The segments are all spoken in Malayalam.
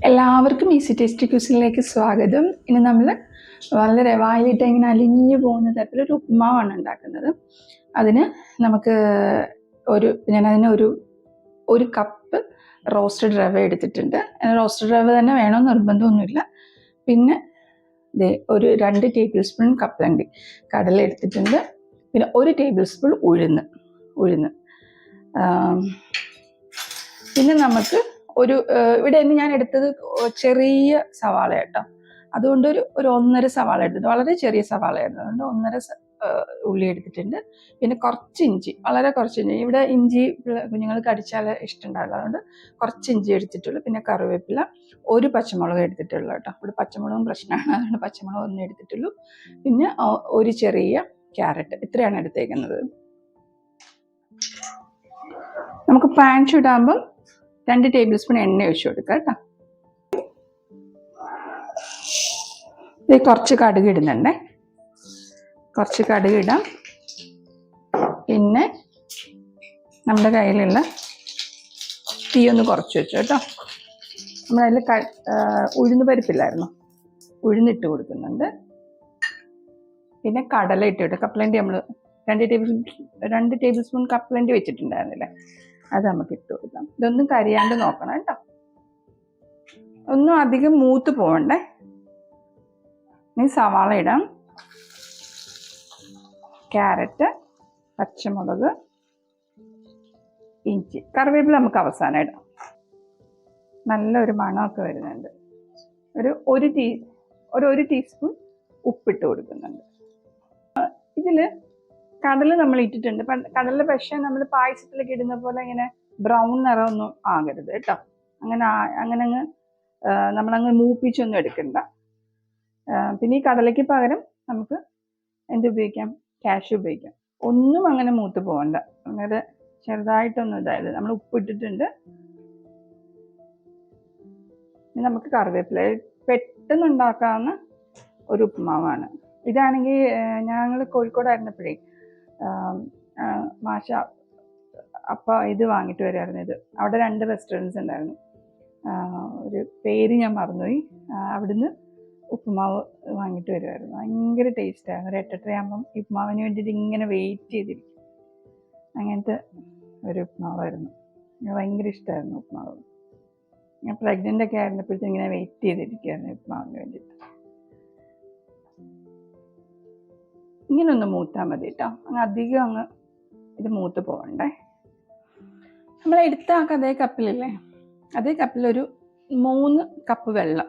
എല്ലാവർക്കും ഈസി ടേസ്റ്റി ക്യൂസിനിലേക്ക് സ്വാഗതം. ഇനി നമ്മൾ വളരെ വായിലിട്ട് ഇങ്ങനെ അലിഞ്ഞു പോകുന്ന തരത്തിലൊരു ഉപ്മാവാണ് ഉണ്ടാക്കുന്നത്. അതിന് നമുക്ക് ഞാനതിന് ഒരു കപ്പ് റോസ്റ്റഡ് റവ എടുത്തിട്ടുണ്ട്. റോസ്റ്റഡ് റവ തന്നെ വേണമെന്ന് നിർബന്ധമൊന്നുമില്ല. പിന്നെ ഒരു 2 ടേബിൾ സ്പൂൺ കപ്പലണ്ടി കടല എടുത്തിട്ടുണ്ട്. പിന്നെ 1 ടേബിൾ സ്പൂൺ ഉഴുന്ന്. പിന്നെ നമുക്ക് ഇവിടെ ഞാൻ എടുത്തത് ചെറിയ സവാള കേട്ടോ. അതുകൊണ്ട് ഒരു 1.5 സവാള എടുത്തിട്ട്, വളരെ ചെറിയ സവാളയായിരുന്നു. അതുകൊണ്ട് 1.5 ഉള്ളി എടുത്തിട്ടുണ്ട്. പിന്നെ കുറച്ച് ഇഞ്ചി, വളരെ കുറച്ച് ഇഞ്ചി. ഇവിടെ ഇഞ്ചി കുഞ്ഞുങ്ങൾ കടിച്ചാൽ ഇഷ്ടമുണ്ടാവില്ല, അതുകൊണ്ട് കുറച്ച് ഇഞ്ചി എടുത്തിട്ടുള്ളൂ. പിന്നെ കറിവേപ്പില, 1 പച്ചമുളക് എടുത്തിട്ടുള്ളൂ കേട്ടോ. ഇവിടെ പച്ചമുളകും പ്രശ്നമാണ്, അതുകൊണ്ട് പച്ചമുളക് 1 എടുത്തിട്ടുള്ളൂ. പിന്നെ 1 ചെറിയ ക്യാരറ്റ്, ഇത്രയാണ് എടുത്തേക്കുന്നത്. നമുക്ക് പാൻ ചൂടാകുമ്പം 2 ടേബിൾ സ്പൂൺ എണ്ണ ഒഴിച്ചു കൊടുക്കാം കേട്ടോ. ഇത് കുറച്ച് കടുക് ഇടുന്നുണ്ടേ, കുറച്ച് കടുക് ഇടാം. പിന്നെ നമ്മുടെ കയ്യിലുള്ള തീ ഒന്ന് കുറച്ച് വെച്ചു കേട്ടോ. നമ്മളതിൽ ഉഴുന്ന് പരിപ്പില്ലായിരുന്നു, ഉഴുന്നിട്ട് കൊടുക്കുന്നുണ്ട്. പിന്നെ കടല ഇട്ട് കപ്പലണ്ടി നമ്മൾ 2 ടേബിൾ സ്പൂൺ കപ്പലണ്ടി വെച്ചിട്ടുണ്ടായിരുന്നില്ലേ, അത് നമുക്ക് ഇട്ട് കൊടുക്കാം. ഇതൊന്നും കരിയാണ്ട് നോക്കണം കേട്ടോ, ഒന്നും അധികം മൂത്ത് പോവണ്ടേ. ഇനി സവാള ഇടാം, ക്യാരറ്റ്, പച്ചമുളക്, ഇഞ്ചി, കറിവേപ്പില നമുക്ക് അവസാനം ഇടാം. നല്ലൊരു മണമൊക്കെ വരുന്നുണ്ട്. ഒരു ടീസ്പൂൺ ഉപ്പിട്ട് കൊടുക്കുന്നുണ്ട്. ഇതിൽ കടല നമ്മൾ ഇട്ടിട്ടുണ്ട്. കടല പക്ഷേ നമ്മൾ പായസത്തിലേക്ക് ഇടുന്ന പോലെ ഇങ്ങനെ ബ്രൗൺ നിറമൊന്നും ആകരുത് കേട്ടോ. അങ്ങനെ നമ്മളങ്ങ് മൂപ്പിച്ചൊന്നും എടുക്കണ്ട. പിന്നെ ഈ കടലയ്ക്ക് പകരം നമുക്ക് ഉപയോഗിക്കാം, കാഷ്യൂ ഉപയോഗിക്കാം. ഒന്നും അങ്ങനെ മൂത്ത് പോകണ്ട, അങ്ങനെ ചെറുതായിട്ടൊന്നും ഇതായത്. നമ്മൾ ഉപ്പിട്ടിട്ടുണ്ട്. നമുക്ക് കറിവേപ്പില, പെട്ടെന്ന് ഉണ്ടാക്കാവുന്ന ഒരു ഉപ്മാവാണ്. ഇതാണെങ്കിൽ ഞങ്ങൾ കോഴിക്കോടായിരുന്നപ്പോഴേ മാഷ ഇത് വാങ്ങിയിട്ട് വരുമായിരുന്നു. ഇത് അവിടെ 2 റെസ്റ്റോറൻറ്റ്സ് ഉണ്ടായിരുന്നു. ഒരു പേര് ഞാൻ മറന്നുപോയി. അവിടുന്ന് ഉപ്പുമാവ് വാങ്ങിയിട്ട് വരുമായിരുന്നു. ഭയങ്കര ടേസ്റ്റായിരുന്നു. ഒരു 8:30 ആകുമ്പം ഉപ്പുമാവിന് വേണ്ടിയിട്ട് ഇങ്ങനെ വെയിറ്റ് ചെയ്തിരിക്കും. അങ്ങനത്തെ ഒരു ഉപ്പുമാവായിരുന്നു. ഭയങ്കര ഇഷ്ടമായിരുന്നു ഉപ്പുമാവ്. ഞാൻ പ്രഗ്നൻ്റ് ഒക്കെ ആയിരുന്നപ്പോഴത്തേക്കും ഇങ്ങനെ വെയിറ്റ് ചെയ്തിരിക്കുകയായിരുന്നു ഉപ്പുമാവിന് വേണ്ടിയിട്ട്. ഇങ്ങനെ ഒന്ന് മൂത്താൽ മതി കേട്ടോ, അധികം ഇത് മൂത്ത് പോകണ്ടേ. നമ്മൾ എടുത്ത അതേ കപ്പിലില്ലേ, അതേ കപ്പിലൊരു 3 കപ്പ് വെള്ളം,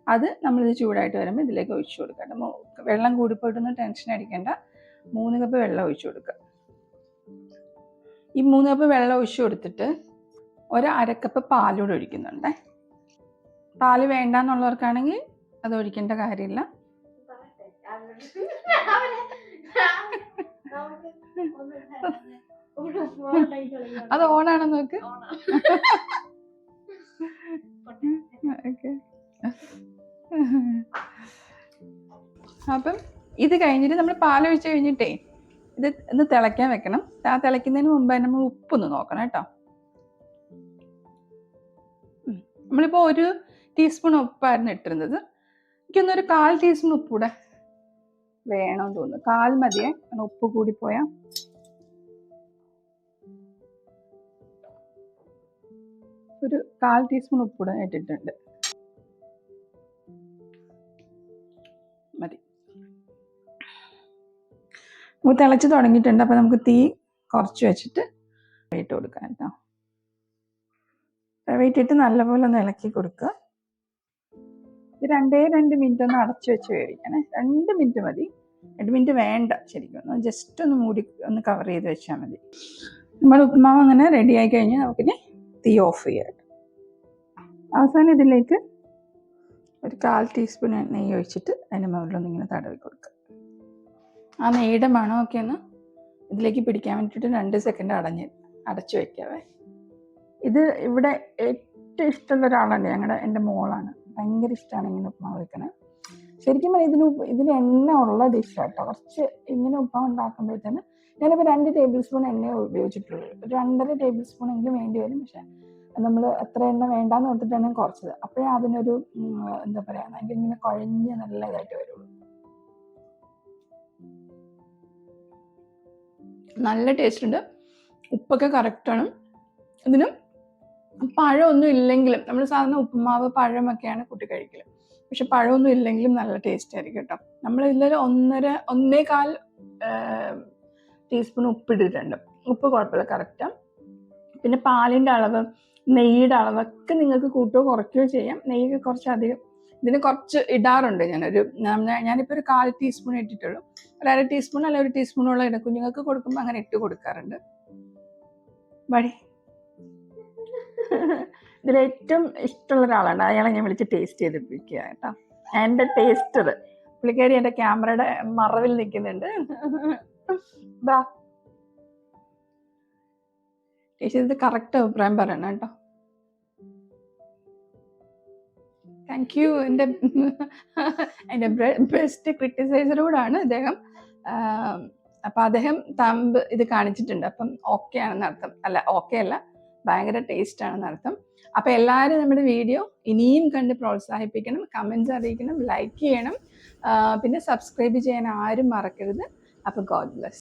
അത് നമ്മളിത് ചൂടായിട്ട് വരുമ്പോൾ ഇതിലേക്ക് ഒഴിച്ചു കൊടുക്കാം. വെള്ളം കൂടിപ്പോയിട്ടൊന്നും ടെൻഷൻ അടിക്കേണ്ട. 3 കപ്പ് വെള്ളം ഒഴിച്ചു കൊടുക്കുക. ഈ 3 കപ്പ് വെള്ളം ഒഴിച്ചു കൊടുത്തിട്ട് 1/2 കപ്പ് പാലൂടെ ഒഴിക്കുന്നുണ്ടേ. പാല് വേണ്ടെന്നുള്ളവർക്കാണെങ്കിൽ അത് ഒഴിക്കേണ്ട കാര്യമില്ല. അത് ഓണാണെന്ന് നോക്ക്. അപ്പം ഇത് കഴിഞ്ഞിട്ട് നമ്മൾ പാലൊഴിച്ച് കഴിഞ്ഞിട്ടേ ഇത് ഒന്ന് തിളയ്ക്കാൻ വെക്കണം. തിളയ്ക്കുന്നതിന് മുമ്പ് നമ്മൾ ഉപ്പൊന്ന് നോക്കണം കേട്ടോ. നമ്മളിപ്പോൾ 1 ടീസ്പൂൺ ഉപ്പായിരുന്നു ഇട്ടിരുന്നത്. എനിക്കൊന്നൊരു 1/4 ടീസ്പൂൺ ഉപ്പ് കൂടെ വേണമെന്ന് തോന്നുന്നു. 1/4 മതിയേ, ഉപ്പ് കൂടിപ്പോയാൽ. ഒരു 1/4 ടീസ്പൂൺ ഉപ്പ് കൂടെ ഇട്ടിട്ടുണ്ട്, മതി. തിളച്ച് തുടങ്ങിയിട്ടുണ്ട്. അപ്പം നമുക്ക് തീ കുറച്ച് വെച്ചിട്ട് ഇട്ട് കൊടുക്കാം കേട്ടോ. ഇട്ടിട്ട് നല്ലപോലെ ഒന്ന് ഇളക്കി കൊടുക്കുക. ഇത് 2 മിനിറ്റ് ഒന്ന് അടച്ചു വെച്ച് വേവിക്കണേ. 2 മിനിറ്റ് മതി, 2 മിനിറ്റ് വേണ്ട ശരിക്കും. ഒന്ന് ജസ്റ്റ് ഒന്ന് മൂടി ഒന്ന് കവർ ചെയ്ത് വെച്ചാൽ മതി. നമ്മുടെ ഉപ്മാവ് അങ്ങനെ റെഡി ആയി കഴിഞ്ഞാൽ നമുക്കിനി തീ ഓഫ് ചെയ്യാം. അവസാനം ഇതിലേക്ക് ഒരു 1/4 ടീസ്പൂൺ നെയ്യ് ഒഴിച്ചിട്ട് അതിന് മുകളിലൊന്ന് ഇങ്ങനെ തടവി കൊടുക്കുക. ആ നെയ്യുടെ മണമൊക്കെ ഒന്ന് ഇതിലേക്ക് പിടിക്കാൻ വേണ്ടിയിട്ട് 2 സെക്കൻഡ് അടച്ചു വയ്ക്കാവേ. ഇത് ഇവിടെ ഏറ്റവും ഇഷ്ടമുള്ള ഒരാളാണ് എൻ്റെ മോളാണ്. ഭയങ്കര ഇഷ്ടമാണ് ഇങ്ങനെ ഉപ്മാവ് വെക്കണേ. ശരിക്കും പറഞ്ഞാൽ ഇതിന് എണ്ണ ഉള്ള ഡിഷാട്ടോ. കുറച്ച് ഇങ്ങനെ ഉപ്മാവ് ഉണ്ടാക്കുമ്പോഴത്തേന് ഞാനിപ്പോൾ 2 ടേബിൾ സ്പൂൺ എണ്ണ ഉപയോഗിച്ചിട്ടുള്ളൂ. ഒരു 2.5 ടേബിൾ സ്പൂൺ എങ്കിലും വേണ്ടി വരും. പക്ഷെ നമ്മൾ എത്ര എണ്ണ വേണ്ടാന്ന് ഓർത്തിട്ടാണ് കുറച്ചത്. അപ്പോഴേ അതിനൊരു എന്താ പറയുക, അതിൻ്റെ ഇങ്ങനെ കുഴഞ്ഞ് നല്ല ഇതായിട്ട് വരുള്ളൂ. നല്ല ടേസ്റ്റ് ഉണ്ട്, ഉപ്പൊക്കെ കറക്റ്റാണ്. ഇതിന് പഴമൊന്നും ഇല്ലെങ്കിലും, നമ്മൾ സാധാരണ ഉപ്പുമാവ് പഴമൊക്കെയാണ് കൂട്ടി കഴിക്കല്, പക്ഷെ പഴമൊന്നും ഇല്ലെങ്കിലും നല്ല ടേസ്റ്റ് ആയിരിക്കും കേട്ടോ. നമ്മൾ ഇതിൽ 1.25 ടീസ്പൂൺ ഉപ്പിട്ടിട്ടുണ്ട്. ഉപ്പ് കുഴപ്പമില്ല, കറക്റ്റാണ്. പിന്നെ പാലിൻ്റെ അളവ്, നെയ്യുടെ അളവൊക്കെ നിങ്ങൾക്ക് കൂട്ടുകയോ കുറയ്ക്കുകയോ ചെയ്യാം. നെയ്യൊക്കെ കുറച്ചധികം ഇതിന് കുറച്ച് ഇടാറുണ്ട്. ഞാനിപ്പോൾ ഒരു 1/4 ടീസ്പൂൺ ഇട്ടിട്ടുള്ളൂ. ഒരു 1/2 ടീസ്പൂൺ അല്ല 1 ടീസ്പൂണോളം ഇടും. കുഞ്ഞുങ്ങൾക്ക് കൊടുക്കുമ്പോൾ അങ്ങനെ ഇട്ട് കൊടുക്കാറുണ്ട്. വഴി ഇതിലേറ്റവും ഇഷ്ടമുള്ള ഒരാളാണ്, അയാളെ ഞാൻ വിളിച്ച് ടേസ്റ്റ് ചെയ്തിപ്പിക്കുക കേട്ടോ. എൻ്റെ ടേസ്റ്റർ പുള്ളിക്കാരി എൻ്റെ ക്യാമറയുടെ മറവിൽ നിൽക്കുന്നുണ്ട്. ബാ ടേസ്റ്റ് ചെയ്ത് കറക്റ്റ് അഭിപ്രായം പറയണം കേട്ടോ. Thank you. എൻ്റെ ബെസ്റ്റ് ക്രിട്ടിസൈസറോടാണ് അദ്ദേഹം. അപ്പം അദ്ദേഹം തമ്പ് ഇത് കാണിച്ചിട്ടുണ്ട്. അപ്പം ഓക്കെ ആണെന്ന് അർത്ഥം. അല്ല, ഓക്കെ അല്ല, ഭയങ്കര ടേസ്റ്റ് ആണെന്ന് അർത്ഥം. അപ്പം എല്ലാവരും നമ്മുടെ വീഡിയോ ഇനിയും കണ്ട് പ്രോത്സാഹിപ്പിക്കണം, കമൻസ് അറിയിക്കണം, ലൈക്ക് ചെയ്യണം, പിന്നെ സബ്സ്ക്രൈബ് ചെയ്യാൻ ആരും മറക്കരുത്. അപ്പം ഗോഡ് ബ്ലെസ്.